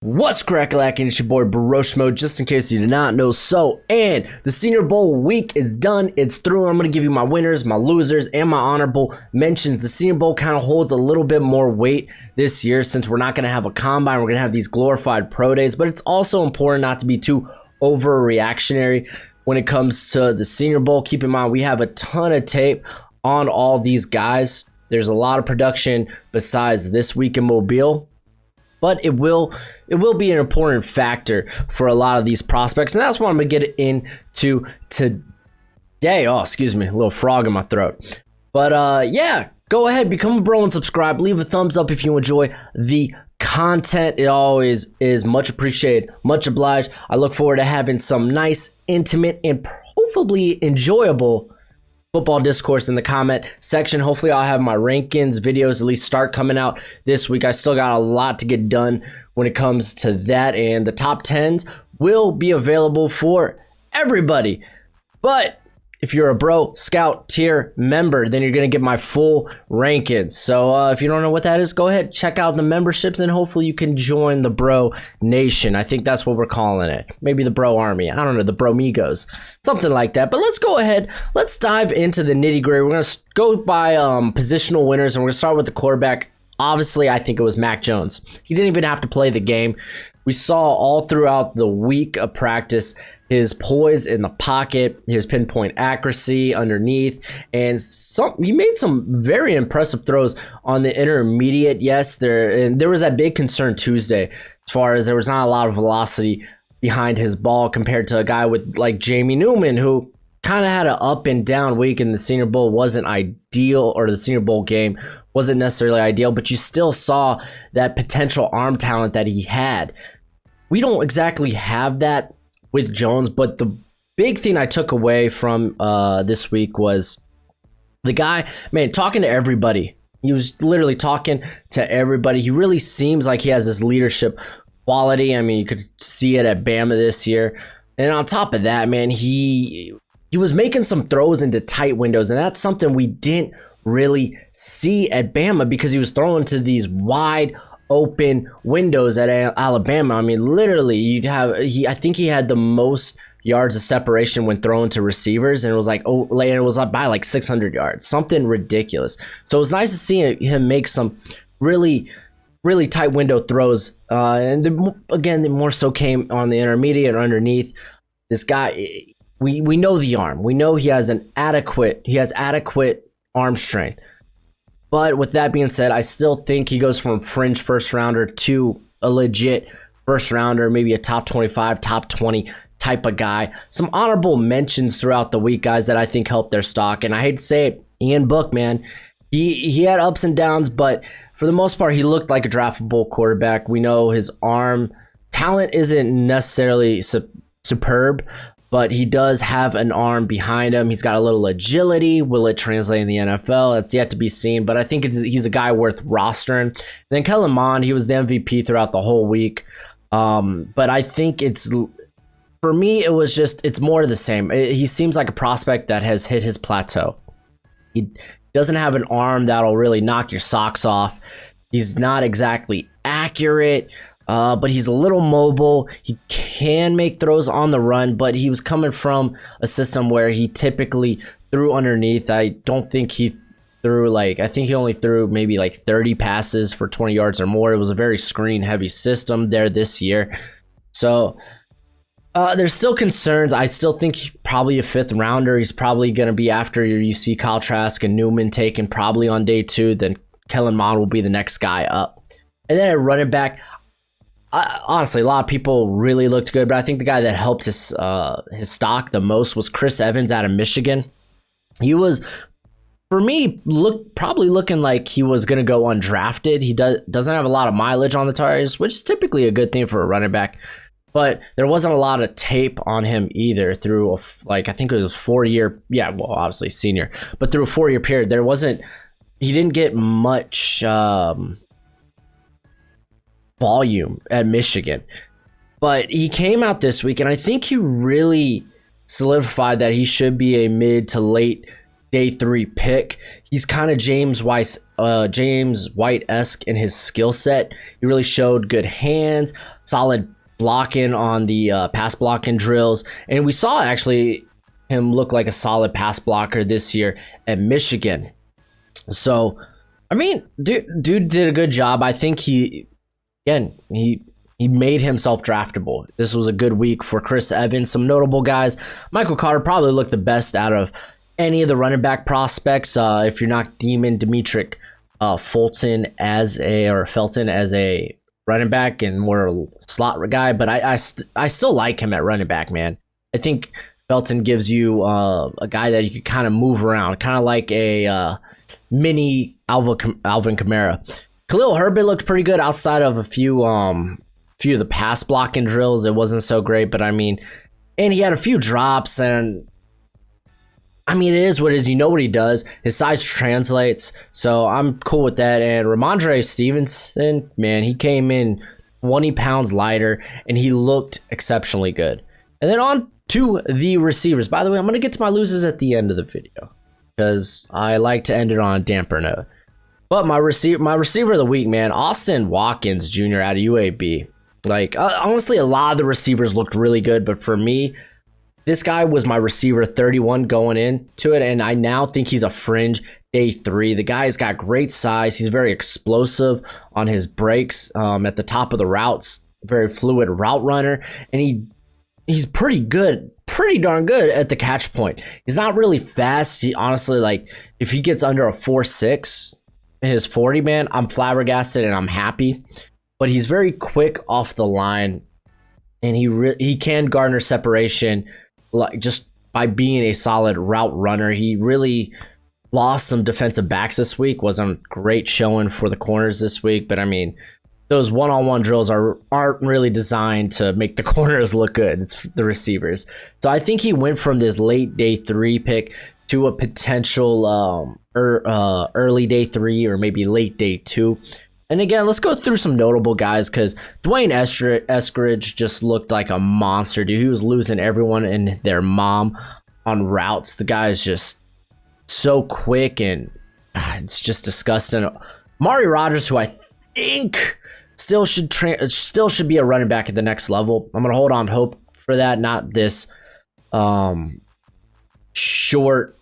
What's crack-a-lackin'? It's your boy Baroshmo, just in case you did not know. And the Senior Bowl week is done. It's through. I'm going to give you my winners, my losers, and my honorable mentions. The Senior Bowl kind of holds a little bit more weight this year since we're not going to have a combine. We're going to have these glorified pro days, but it's also important not to be too overreactionary when it comes to the Senior Bowl. Keep in mind, we have a ton of tape on all these guys. There's a lot of production besides this week in Mobile. But it will be an important factor for a lot of these prospects. And that's what I'm going to get into today. Oh, excuse me, a little frog in my throat. But yeah, go ahead, become a bro and subscribe. Leave a thumbs up if you enjoy the content. It always is much appreciated, much obliged. I look forward to having some nice, intimate, and hopefully enjoyable football discourse in the comment section. Hopefully I'll have my rankings videos at least start coming out this week. I still got a lot to get done when it comes to that, and the top 10s will be available for everybody. But if you're a bro scout tier member, then you're gonna get my full rankings. So if you don't know what that is, go ahead, check out the memberships, and hopefully you can join the bro nation. I think that's what we're calling it. Maybe the bro army. I don't know, the bro migos, something like that. But let's go ahead, let's dive into the nitty gritty. We're gonna go by positional winners, and we're gonna start with the quarterback. Obviously, I think it was Mac Jones. He didn't even have to play the game. We saw all throughout the week of practice his poise in the pocket, his pinpoint accuracy underneath, and he made some very impressive throws on the intermediate. Yes, there was that big concern Tuesday as far as there was not a lot of velocity behind his ball compared to a guy with like Jamie Newman, who kind of had an up and down week, and the Senior Bowl wasn't ideal, or the Senior Bowl game wasn't necessarily ideal, but you still saw that potential arm talent that he had. We don't exactly have that with Jones, but the big thing I took away from this week was the guy, man, talking to everybody. He was literally talking to everybody. He really seems like he has this leadership quality. I mean, you could see it at Bama this year. And on top of that, man, he was making some throws into tight windows, and that's something we didn't really see at Bama because he was throwing to these wide open windows at Alabama. I mean, literally, I think he had the most yards of separation when throwing to receivers, and it was like, it was up by like 600 yards, something ridiculous. So it was nice to see him make some really tight window throws, and the more so came on the intermediate or underneath. This guy, we know the arm, we know he has adequate arm strength. But with that being said, I still think he goes from fringe first rounder to a legit first rounder, maybe a top 25, top 20 type of guy. Some honorable mentions throughout the week, guys, that I think helped their stock. And I hate to say it, Ian Book, man, he had ups and downs, but for the most part, he looked like a draftable quarterback. We know his arm talent isn't necessarily superb, but he does have an arm behind him. He's got a little agility. Will it translate in the NFL? That's yet to be seen, but I think he's a guy worth rostering. And then Kellen Mond, he was the MVP throughout the whole week. But I think for me, it's more of the same. He seems like a prospect that has hit his plateau. He doesn't have an arm that'll really knock your socks off. He's not exactly accurate. But he's a little mobile. He can make throws on the run, but he was coming from a system where he typically threw underneath. I don't think he threw I think he only threw maybe like 30 passes for 20 yards or more. It was a very screen heavy system there this year. So there's still concerns. I still think he's probably a 5th rounder. He's probably going to be after you see Kyle Trask and Newman taken probably on day 2. Then Kellen Mond will be the next guy up. And then at running back, honestly, a lot of people really looked good, but I think the guy that helped his stock the most was Chris Evans out of Michigan. He was, for me, probably looking like he was going to go undrafted. He doesn't have a lot of mileage on the tires, which is typically a good thing for a running back. But there wasn't a lot of tape on him either through, I think it was 4-year, obviously senior, but through a 4-year period, he didn't get much volume at Michigan, but he came out this week, and I think he really solidified that he should be a mid to late day 3 pick. He's kind of James James White-esque in his skill set. He really showed good hands, solid blocking on the pass blocking drills, and we saw actually him look like a solid pass blocker this year at Michigan. So, I mean, dude did a good job. I think he made himself draftable. This was a good week for Chris Evans. Some notable guys. Michael Carter probably looked the best out of any of the running back prospects. If you're not deeming Demetric Felton as a running back and more a slot guy, but I still like him at running back, man. I think Felton gives you a guy that you can kind of move around, kind of like a mini Alvin Kamara. Khalil Herbert looked pretty good outside of a few of the pass blocking drills. It wasn't so great, but I mean, and he had a few drops, and I mean, it is what it is. You know what he does. His size translates, so I'm cool with that. And Ramondre Stevenson, man, he came in 20 pounds lighter, and he looked exceptionally good. And then on to the receivers. By the way, I'm going to get to my losers at the end of the video because I like to end it on a damper note. But my receiver of the week, man, Austin Watkins Jr. out of UAB. Like, honestly, a lot of the receivers looked really good, but for me, this guy was my receiver 31 going into it, and I now think he's a fringe day 3. The guy's got great size. He's very explosive on his breaks at the top of the routes, very fluid route runner, and he's pretty good, pretty darn good at the catch point. He's not really fast. He honestly, like, if he gets under a 4.6 in his 40, man, I'm flabbergasted and I'm happy. But he's very quick off the line, and he can garner separation like just by being a solid route runner. He really lost some defensive backs this week. Wasn't great showing for the corners this week, but I mean, those one-on-one drills aren't really designed to make the corners look good. It's the receivers. So I think he went from this late day 3 pick to a potential early day 3 or maybe late day 2. And again, let's go through some notable guys because Dwayne Eskridge just looked like a monster, dude. He was losing everyone and their mom on routes. The guy is just so quick, and it's just disgusting. Amari Rodgers, who I think still should be a running back at the next level. I'm gonna hold on hope for that, not this short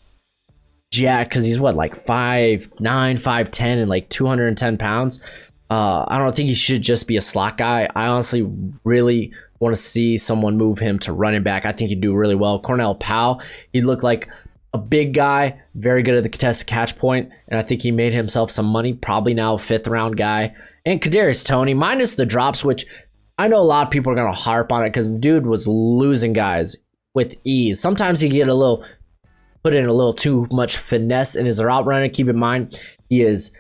jack, because he's what, like 5'9", 5'10", and like 210 pounds. I don't think he should just be a slot guy. I honestly really want to see someone move him to running back. I think he'd do really well. Cornell Powell, he looked like a big guy, very good at the contested catch point, and I think he made himself some money, probably now a 5th round guy. And Kadarius Toney, minus the drops, which I know a lot of people are going to harp on it because the dude was losing guys with ease. Sometimes he get put in a little too much finesse in his route running. Keep in mind, he is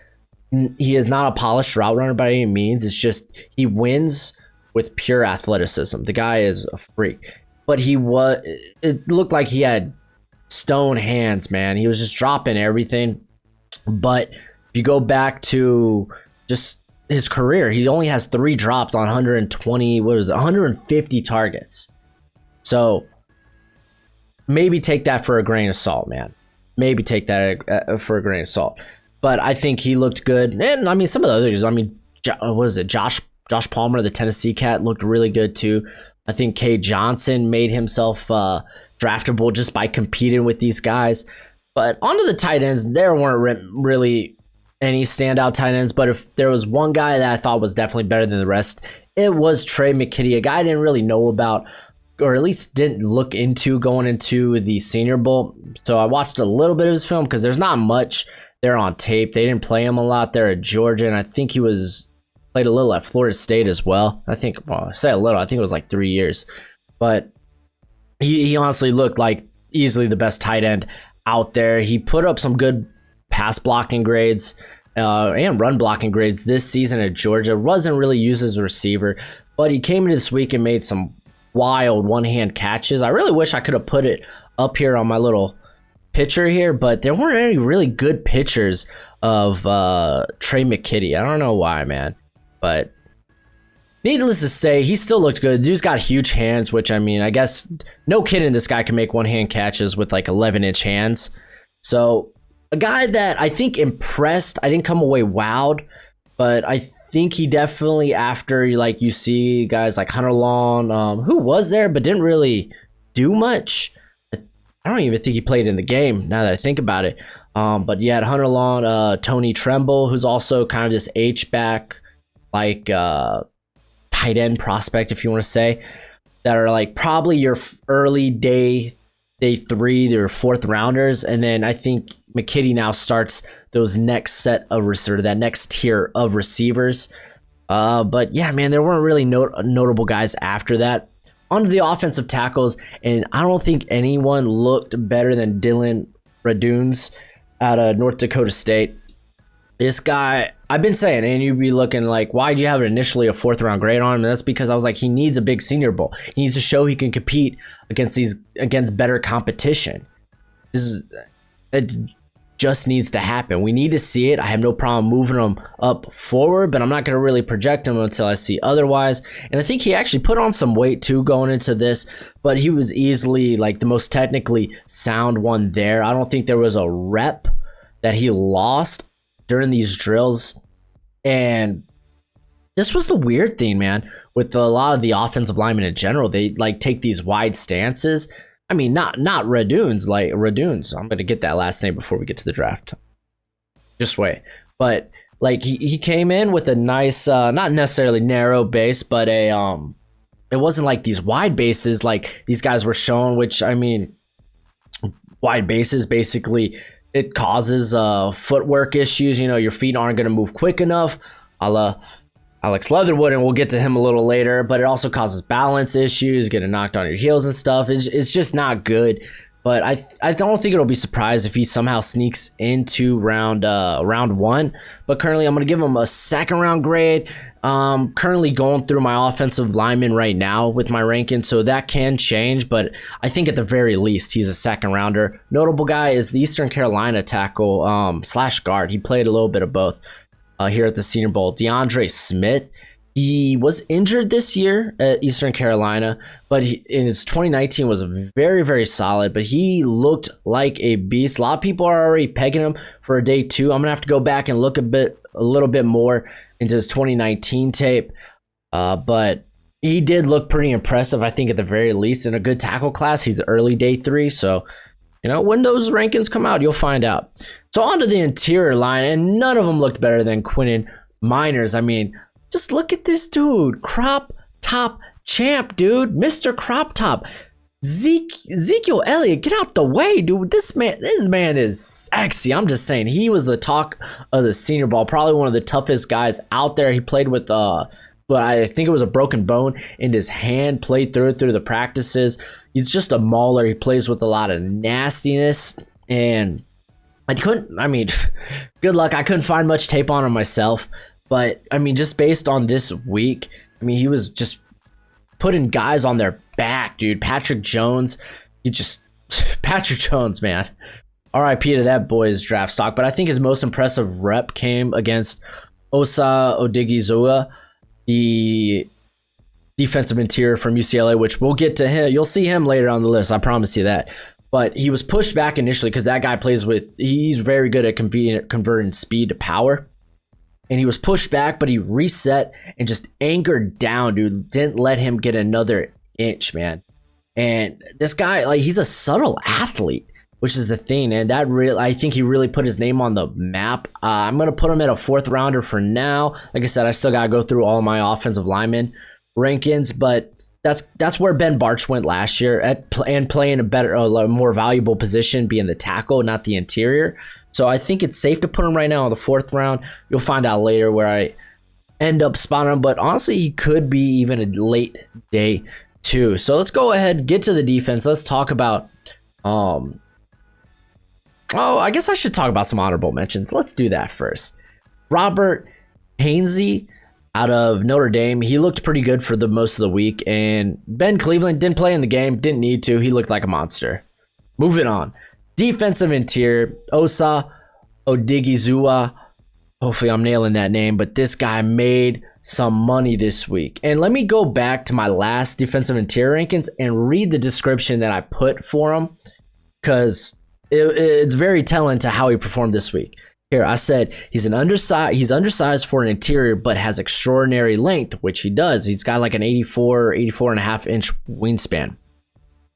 not a polished route runner by any means. It's just he wins with pure athleticism. The guy is a freak. But it looked like he had stone hands, man. He was just dropping everything. But if you go back to just his career, he only has 3 drops on 150 targets. So maybe take that for a grain of salt, man. Maybe take that for a grain of salt. But I think he looked good. And I mean, some of the others, I mean, Josh Palmer, the Tennessee cat, looked really good too. I think K. Johnson made himself draftable just by competing with these guys. But onto the tight ends, there weren't really any standout tight ends. But if there was one guy that I thought was definitely better than the rest, it was Trey McKitty, a guy I didn't really know about, or at least didn't look into going into the Senior Bowl. So I watched a little bit of his film because there's not much there on tape. They didn't play him a lot there at Georgia, and I think he played a little at Florida State as well. I think, well, I say a little, I think it was like 3 years. But he honestly looked like easily the best tight end out there. He put up some good pass blocking grades and run blocking grades this season at Georgia. Wasn't really used as a receiver, but he came into this week and made some wild one-hand catches. I really wish I could have put it up here on my little picture here, but there weren't any really good pictures of Trey McKitty. I don't know why, man, but needless to say, he still looked good. The dude's got huge hands, which, I mean, I guess no kidding, this guy can make one-hand catches with like 11-inch hands. So a guy that I think impressed. I didn't come away wowed, but I think he definitely, after like you see guys like Hunter Long, who was there but didn't really do much. I don't even think he played in the game now that I think about it. But you had Hunter Long, Tony Tremble, who's also kind of this H-back, like tight end prospect, if you want to say, that are like probably your early day 3, your 4th rounders. And then I think McKitty now starts those next set of receivers, that next tier of receivers. But yeah, man, there weren't really notable guys after that. Onto the offensive tackles, and I don't think anyone looked better than DILLON RADUNZ out of North Dakota State. This guy, I've been saying, and you'd be looking like, why do you have initially a 4th round grade on him? And that's because I was like, he needs a big Senior Bowl. He needs to show he can compete against better competition. It just needs to happen. We need to see it. I have no problem moving him up forward, but I'm not going to really project him until I see otherwise. And I think he actually put on some weight too going into this, but he was easily like the most technically sound one there. I don't think there was a rep that he lost during these drills. And this was the weird thing, man, with a lot of the offensive linemen in general. They like take these wide stances. I mean, not RADUNZ, like RADUNZ. I'm gonna get that last name before we get to the draft. Just wait. But like he came in with a nice, not necessarily narrow base, but a it wasn't like these wide bases like these guys were showing. Which, I mean, wide bases basically it causes footwork issues. You know, your feet aren't gonna move quick enough, a la Alex Leatherwood, and we'll get to him a little later, but it also causes balance issues, getting knocked on your heels and stuff. It's just not good. But I don't think it'll be surprised if he somehow sneaks into round 1. But currently, I'm going to give him a 2nd round grade. Currently going through my offensive lineman right now with my ranking, so that can change. But I think at the very least, he's a 2nd rounder. Notable guy is the Eastern Carolina tackle / guard. He played a little bit of both. Here at the Senior Bowl, DeAndre Smith. He was injured this year at Eastern Carolina, but in his 2019 was very, very solid, but he looked like a beast. A lot of people are already pegging him for a day 2. I'm going to have to go back and look a little bit more into his 2019 tape, but he did look pretty impressive, I think, at the very least. In a good tackle class, he's early day 3, so you know, when those rankings come out, you'll find out. So onto the interior line, and none of them looked better than QUINN MEINERZ. I mean, just look at this dude. Crop top champ, dude. Mr. Crop Top. Ezekiel Elliott, get out the way, dude. This man is sexy. I'm just saying, he was the talk of the Senior Bowl. Probably one of the toughest guys out there. He played with but I think it was a broken bone in his hand, played through the practices. He's just a mauler. He plays with a lot of nastiness, and good luck. I couldn't find much tape on him myself, but I mean, just based on this week, I mean, he was just putting guys on their back, dude. Patrick Jones, Patrick Jones, man. RIP to that boy's draft stock, but I think his most impressive rep came against Osa Odighizuwa, the defensive interior from UCLA, which we'll get to him. You'll see him later on the list. I promise you that. But he was pushed back initially because that guy he's very good at converting speed to power. And he was pushed back, but he reset and just anchored down, dude. Didn't let him get another inch, man. And this guy, like, he's a subtle athlete, which is the thing. And I think he really put his name on the map. I'm going to put him at a 4th rounder for now. Like I said, I still got to go through all my offensive linemen rankings, but that's where Ben Barch went last year and playing a more valuable position, being the tackle, not the interior. So I think it's safe to put him right now in the 4th round. You'll find out later where I end up spotting him, but honestly, he could be even a late day 2. So let's go ahead, get to the defense. Let's talk about I guess I should talk about some honorable mentions. Let's do that first. Robert Hainsey out of Notre Dame. He looked pretty good for the most of the week, and Ben Cleveland didn't play in the game, didn't need to. He looked like a monster. Moving on. Defensive interior, Osa Odighizuwa. Hopefully I'm nailing that name, but this guy made some money this week. And let me go back to my last defensive interior rankings and read the description that I put for him, because it's very telling to how he performed this week. Here, I said he's undersized for an interior, but has extraordinary length, which he does. He's got like an 84 and a half inch wingspan.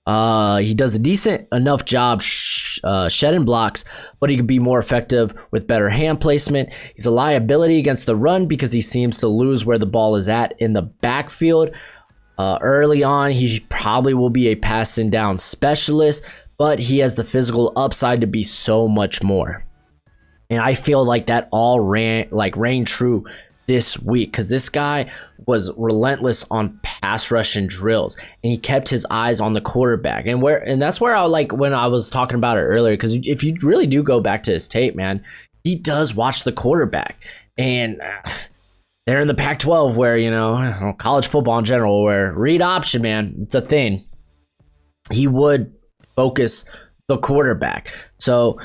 He does a decent enough job shedding blocks, but he could be more effective with better hand placement. He's a liability against the run because he seems to lose where the ball is at in the backfield. Early on, he probably will be a passing down specialist, but he has the physical upside to be so much more. And I feel like that all rang true this week, because this guy was relentless on pass rush and drills, and he kept his eyes on the quarterback. And that's where I like when I was talking about it earlier, because if you really do go back to his tape, man, he does watch the quarterback. And they're in the Pac-12 where, you know, college football in general, where read option, man, it's a thing. He would focus the quarterback. So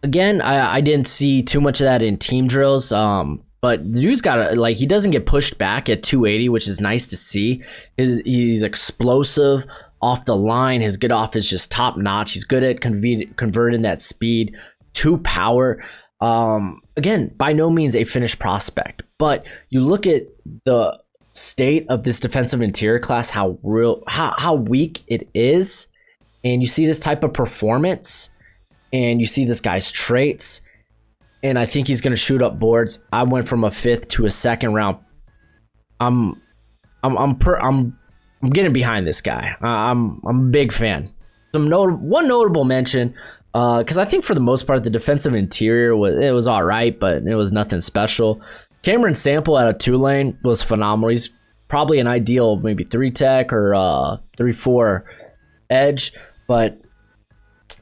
again, I didn't see too much of that in team drills, but the dude's got like, he doesn't get pushed back at 280, which is nice to see. He's explosive off the line. His get off is just top notch. He's good at converting that speed to power. Again, by no means a finished prospect, but you look at the state of this defensive interior class, how weak it is, and you see this type of performance, and you see this guy's traits, and I think he's going to shoot up boards. I went from a 5th to a 2nd round. I'm getting behind this guy. I'm a big fan. One notable mention, because I think for the most part the defensive interior was all right, but it was nothing special. Cameron Sample out of Tulane was phenomenal. He's probably an ideal maybe 3-tech or 3-4 edge, but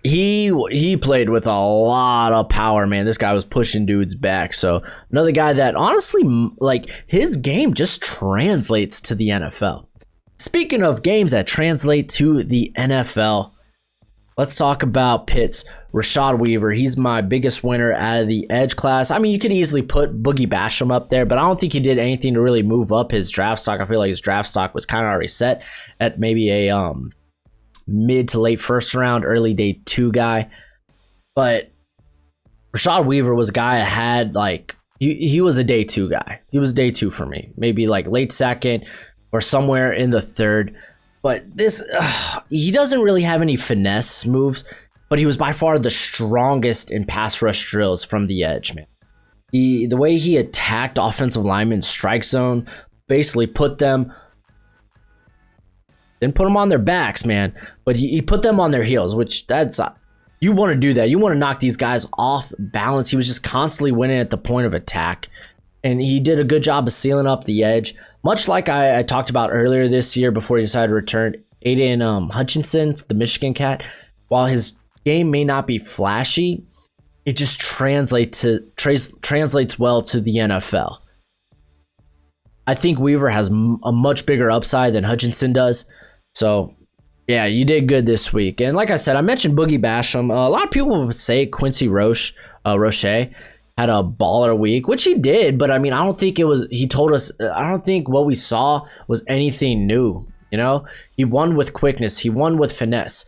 he played with a lot of power, man. This guy was pushing dudes back. So another guy that honestly, like, his game just translates to the NFL. Speaking of games that translate to the NFL, let's talk about Pitt's Rashad Weaver. He's my biggest winner out of the edge class. I mean, you could easily put Boogie Basham up there, but I don't think he did anything to really move up his draft stock. I feel like his draft stock was kind of already set at maybe a mid to late 1st round, early day 2 guy. But Rashad Weaver was a guy I had, like, he was a day 2 guy. He was day 2 for me, maybe like late 2nd or somewhere in the 3rd. But this, he doesn't really have any finesse moves, but he was by far the strongest in pass rush drills from the edge, man. The way he attacked offensive linemen's strike zone, basically didn't put them on their backs, man, but he put them on their heels, which you want to do that. You want to knock these guys off balance. He was just constantly winning at the point of attack, and he did a good job of sealing up the edge. Much like I talked about earlier this year before he decided to return, Aiden Hutchinson, the Michigan cat, while his game may not be flashy, it just translates well to the NFL. I think Weaver has a much bigger upside than Hutchinson does. So, yeah, you did good this week. And like I said, I mentioned Boogie Basham. A lot of people would say Quincy Roche had a baller week, which he did, but I mean, I don't think he told us, I don't think what we saw was anything new. You know, he won with quickness, he won with finesse.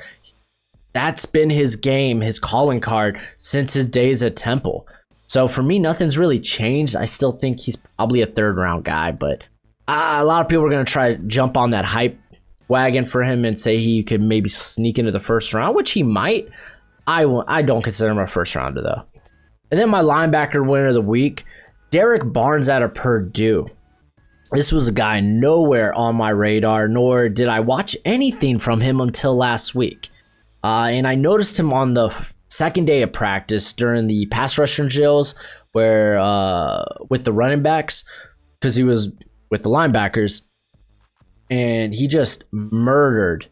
That's been his game, his calling card since his days at Temple. So for me, nothing's really changed. I still think he's probably a 3rd round guy, but a lot of people are going to try to jump on that hype wagon for him and say he could maybe sneak into the 1st round, which he might. I don't consider him a 1st rounder though. And then my linebacker winner of the week, Derrick Barnes out of Purdue. This was a guy nowhere on my radar, nor did I watch anything from him until last week. And I noticed him on the 2nd day of practice during the pass rushing drills, where with the running backs, because he was with the linebackers, and he just murdered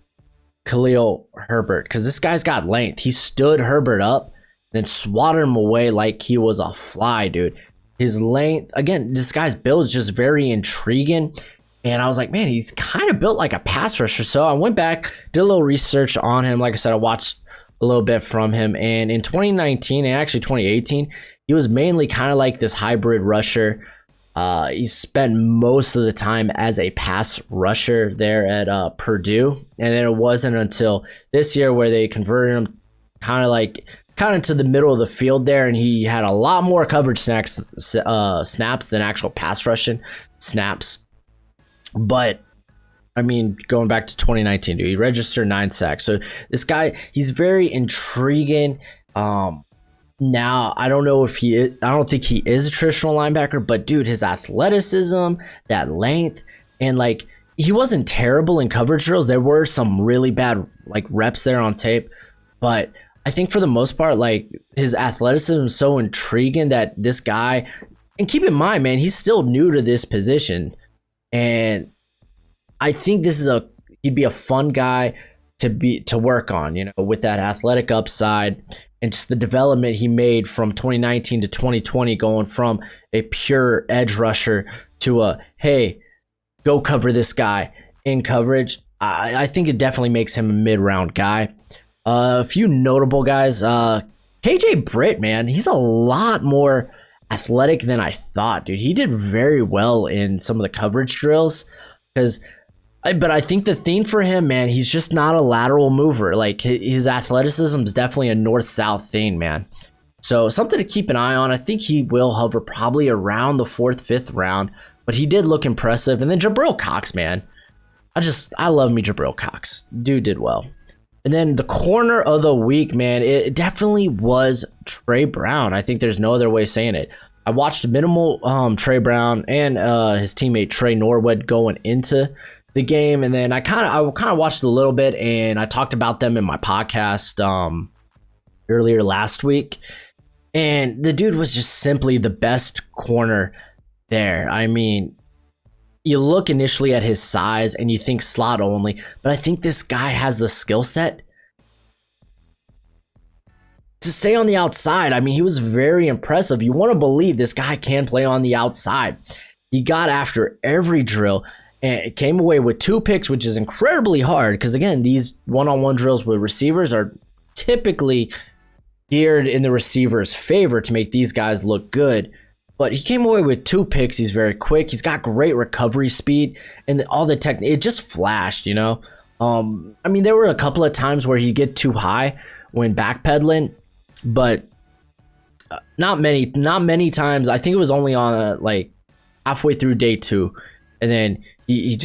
Khalil Herbert, because this guy's got length. He stood Herbert up, then swatted him away like he was a fly, dude. His length, again, this guy's build is just very intriguing. And I was like, man, he's kind of built like a pass rusher. So I went back, did a little research on him. Like I said, I watched a little bit from him. And in 2019 and actually 2018, he was mainly kind of like this hybrid rusher. He spent most of the time as a pass rusher there at Purdue. And then it wasn't until this year where they converted him kind of to the middle of the field there, and he had a lot more coverage snaps than actual pass rushing snaps. But I mean, going back to 2019, dude, he registered 9 sacks. So this guy, he's very intriguing. Now, I don't know if he is, I don't think he is a traditional linebacker, but dude, his athleticism, that length, and like, he wasn't terrible in coverage drills. There were some really bad like reps there on tape, but I think for the most part, like, his athleticism is so intriguing that this guy, and keep in mind, man, he's still new to this position, and I think this is he'd be a fun guy to work on, you know, with that athletic upside and just the development he made from 2019 to 2020, going from a pure edge rusher to a, hey, go cover this guy in coverage. I think it definitely makes him a mid-round guy. A few notable guys. KJ Britt, man, he's a lot more athletic than I thought, dude. He did very well in some of the coverage drills, but I think the theme for him, man, he's just not a lateral mover. Like, his athleticism is definitely a north-south thing, man. So something to keep an eye on. I think he will hover probably around the 4th, 5th round, but he did look impressive. And then Jabril Cox, man. I love me Jabril Cox. Dude did well. And then the corner of the week, man, it definitely was Trey Brown. I think there's no other way of saying it. I watched minimal Trey Brown and his teammate Trey Norwood going into the game, and then I kind of watched a little bit, and I talked about them in my podcast earlier last week. And the dude was just simply the best corner there. I mean, you look initially at his size and you think slot only, but I think this guy has the skill set to stay on the outside. I mean, he was very impressive. You want to believe this guy can play on the outside. He got after every drill and came away with 2 picks, which is incredibly hard because, again, these one-on-one drills with receivers are typically geared in the receiver's favor to make these guys look good. But he came away with 2 picks. He's very quick. He's got great recovery speed, and all the technique, it just flashed, you know. I mean, there were a couple of times where he'd get too high when backpedaling, but not many times. I think it was only on like halfway through day 2, and then he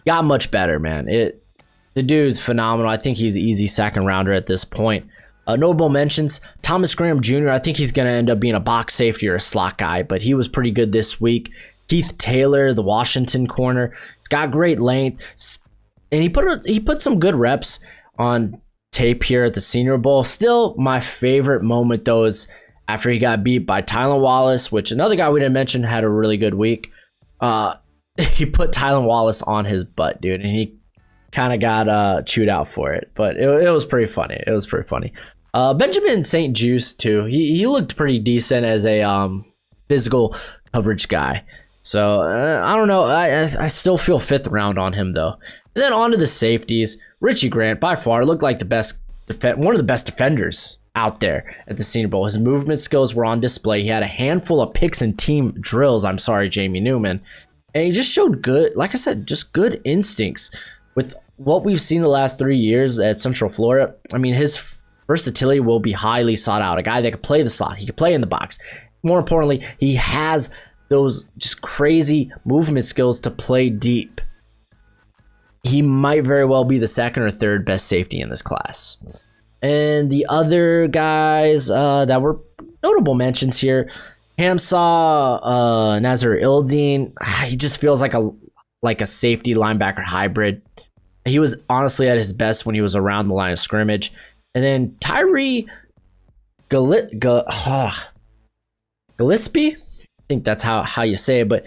got much better, man. The dude's phenomenal. I think he's an easy 2nd rounder at this point. Notable mentions, Thomas Graham Jr. I think he's going to end up being a box safety or a slot guy, but he was pretty good this week. Keith Taylor, the Washington corner, he's got great length, and he put some good reps on tape here at the Senior Bowl. Still, my favorite moment, though, is after he got beat by Tylan Wallace, which another guy we didn't mention had a really good week. He put Tylan Wallace on his butt, dude, and he kind of got chewed out for it, but it was pretty funny. It was pretty funny. Benjamin St. Juste too. He looked pretty decent as a physical coverage guy. So I don't know. I still feel 5th round on him though. And then on to the safeties. Richie Grant by far looked like one of the best defenders out there at the Senior Bowl. His movement skills were on display. He had a handful of picks and team drills. I'm sorry, Jamie Newman. And he just showed good, like I said, just good instincts. With what we've seen the last 3 years at Central Florida, I mean, his versatility will be highly sought out. A guy that could play the slot, he could play in the box. More importantly, he has those just crazy movement skills to play deep. He might very well be the 2nd or 3rd best safety in this class. And the other guys that were notable mentions here, Hamza Nazir Ildeen, he just feels like a safety linebacker hybrid. He was honestly at his best when he was around the line of scrimmage. And then Tyree Gillespie, I think that's how you say it, but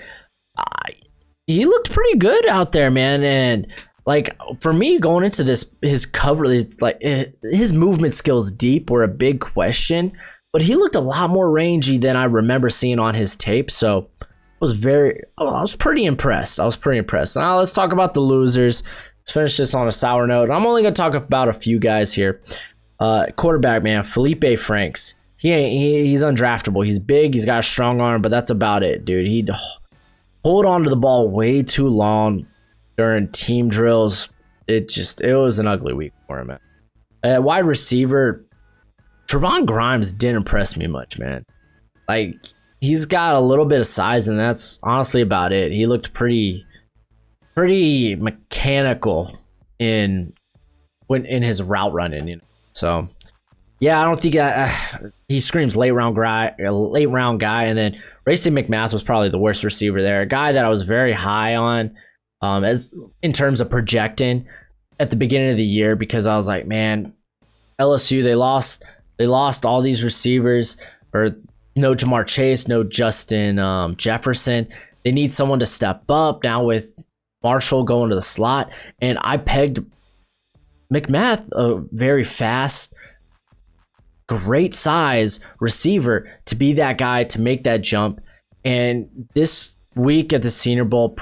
he looked pretty good out there, man. And like, for me going into this, his cover, it's like his movement skills deep were a big question, but he looked a lot more rangy than I remember seeing on his tape. So I was pretty impressed. Now let's talk about the losers. Let's finish this on a sour note. I'm only gonna talk about a few guys here. Quarterback, man, Felipe Franks. He's undraftable. He's big. He's got a strong arm, but that's about it, dude. He'd hold on to the ball way too long during team drills. It was an ugly week for him, man. Wide receiver, Trevon Grimes didn't impress me much, man. Like, he's got a little bit of size, and that's honestly about it. He looked pretty mechanical in his route running, you know. So yeah, I don't think he screams late round guy. And then Racing McMath was probably the worst receiver there, a guy that I was very high on as in terms of projecting at the beginning of the year, because I was like, man, LSU, they lost all these receivers, or no Jamar Chase, no Justin Jefferson. They need someone to step up now with Marshall going to the slot, and I pegged McMath, a very fast, great size receiver, to be that guy to make that jump. And this week at the Senior Bowl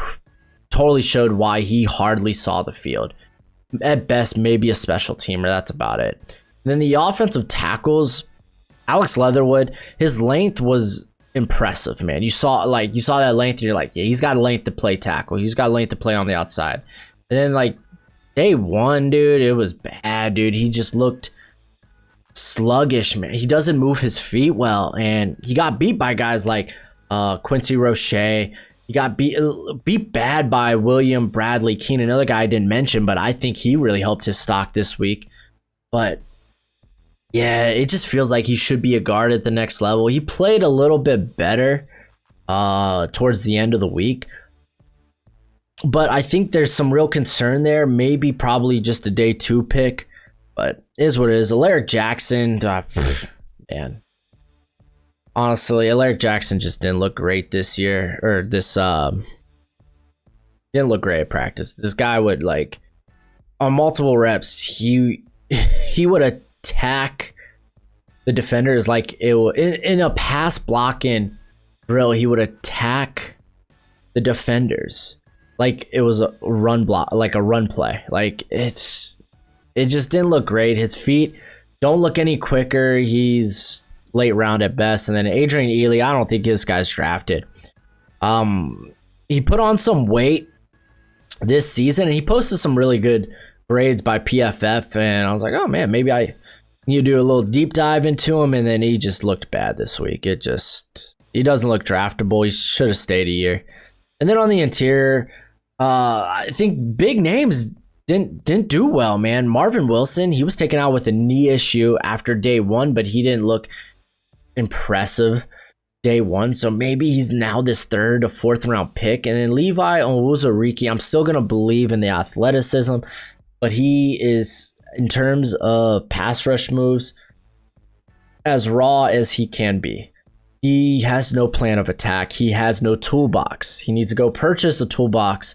totally showed why he hardly saw the field. At best, maybe a special teamer. That's about it. And then the offensive tackles, Alex Leatherwood, his length was impressive, man. You saw that length, and you're like, yeah, he's got length to play tackle. He's got length to play on the outside. And then like day one, dude, it was bad, dude. He just looked sluggish, man. He doesn't move his feet well, and he got beat by guys like Quincy Roche. He got beat bad by William Bradley Keene, another guy I didn't mention, but I think he really helped his stock this week. But yeah, it just feels like he should be a guard at the next level. He played a little bit better towards the end of the week, but I think there's some real concern there. Maybe probably just a day 2 pick, but it is what it is. Alaric Jackson, man. Honestly, Alaric Jackson just didn't look great this year, or this didn't look great at practice. This guy would, like, on multiple reps, he would attack the defenders like it in a pass blocking drill. He would attack the defenders like it was a run block, like a run play. Like, it just didn't look great. His feet don't look any quicker. He's late round at best. And then Adrian Ely, I don't think this guy's drafted. He put on some weight this season, and he posted some really good grades by PFF, and I was like, oh man, maybe you do a little deep dive into him. And then he just looked bad this week. He doesn't look draftable. He should have stayed a year. And then on the interior, I think big names didn't do well, man. Marvin Wilson, he was taken out with a knee issue after day 1, but he didn't look impressive day 1. So maybe he's now this 3rd or 4th round pick. And then Levi Onwuzurike, I'm still going to believe in the athleticism, but he is, in terms of pass rush moves, as raw as he can be. He has no plan of attack. He has no toolbox. He needs to go purchase a toolbox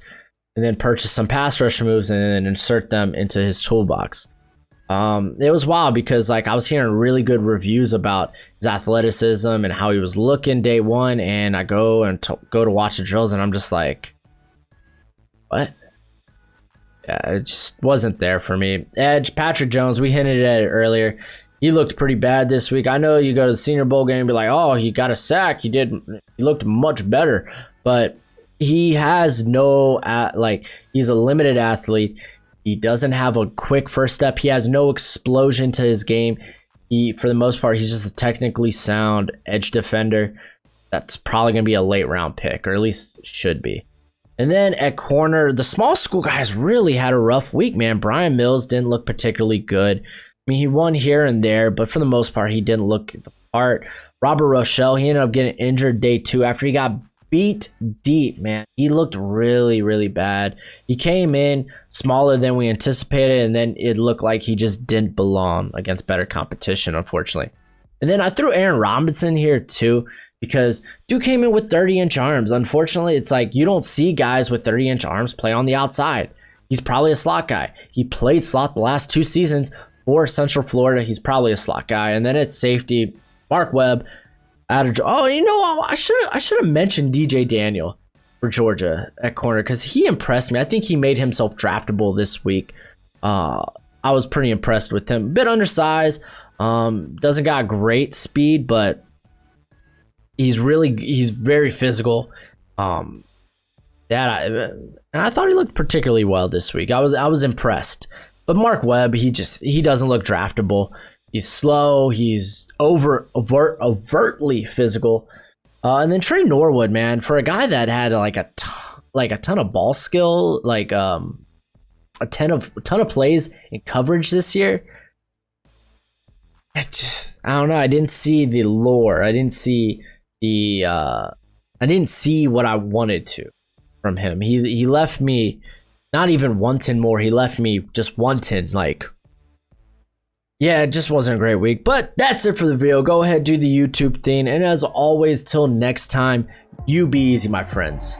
and then purchase some pass rush moves and then insert them into his toolbox. It was wild because, like, I was hearing really good reviews about his athleticism and how he was looking day 1, and I go to watch the drills, and I'm just like, what? Yeah, it just wasn't there for me. Edge, Patrick Jones, we hinted at it earlier. He looked pretty bad this week. I know you go to the Senior Bowl game and be like, oh, he got a sack. He looked much better. But he has he's a limited athlete. He doesn't have a quick first step. He has no explosion to his game. For the most part, he's just a technically sound edge defender. That's probably going to be a late round pick, or at least should be. And then at corner, the small school guys really had a rough week, man. Brian Mills didn't look particularly good. I mean, he won here and there, but for the most part, he didn't look the part. Robert Rochelle, he ended up getting injured day 2 after he got beat deep, man. He looked really, really bad. He came in smaller than we anticipated, and then it looked like he just didn't belong against better competition, unfortunately. And then I threw Aaron Robinson here too, because dude came in with 30-inch arms. Unfortunately, it's like you don't see guys with 30-inch arms play on the outside. He's probably a slot guy. He played slot the last 2 seasons for Central Florida. He's probably a slot guy. And then at safety, Mark Webb. I should have mentioned DJ Daniel for Georgia at corner, because he impressed me. I think he made himself draftable this week. I was pretty impressed with him. Bit undersized. Doesn't got great speed, but he's very physical. And I thought he looked particularly well this week. I was impressed. But Mark Webb, he doesn't look draftable. He's slow. He's overtly physical. And then Trey Norwood, man, for a guy that had like a ton of ball skill, like a ton of plays and coverage this year. I don't know. I didn't see the lore. I didn't see what I wanted to from him. He left me not even wanting more. He left me just wanting, like, yeah, it just wasn't a great week. But that's it for the video. Go ahead, do the YouTube thing. And as always, till next time, you be easy, my friends.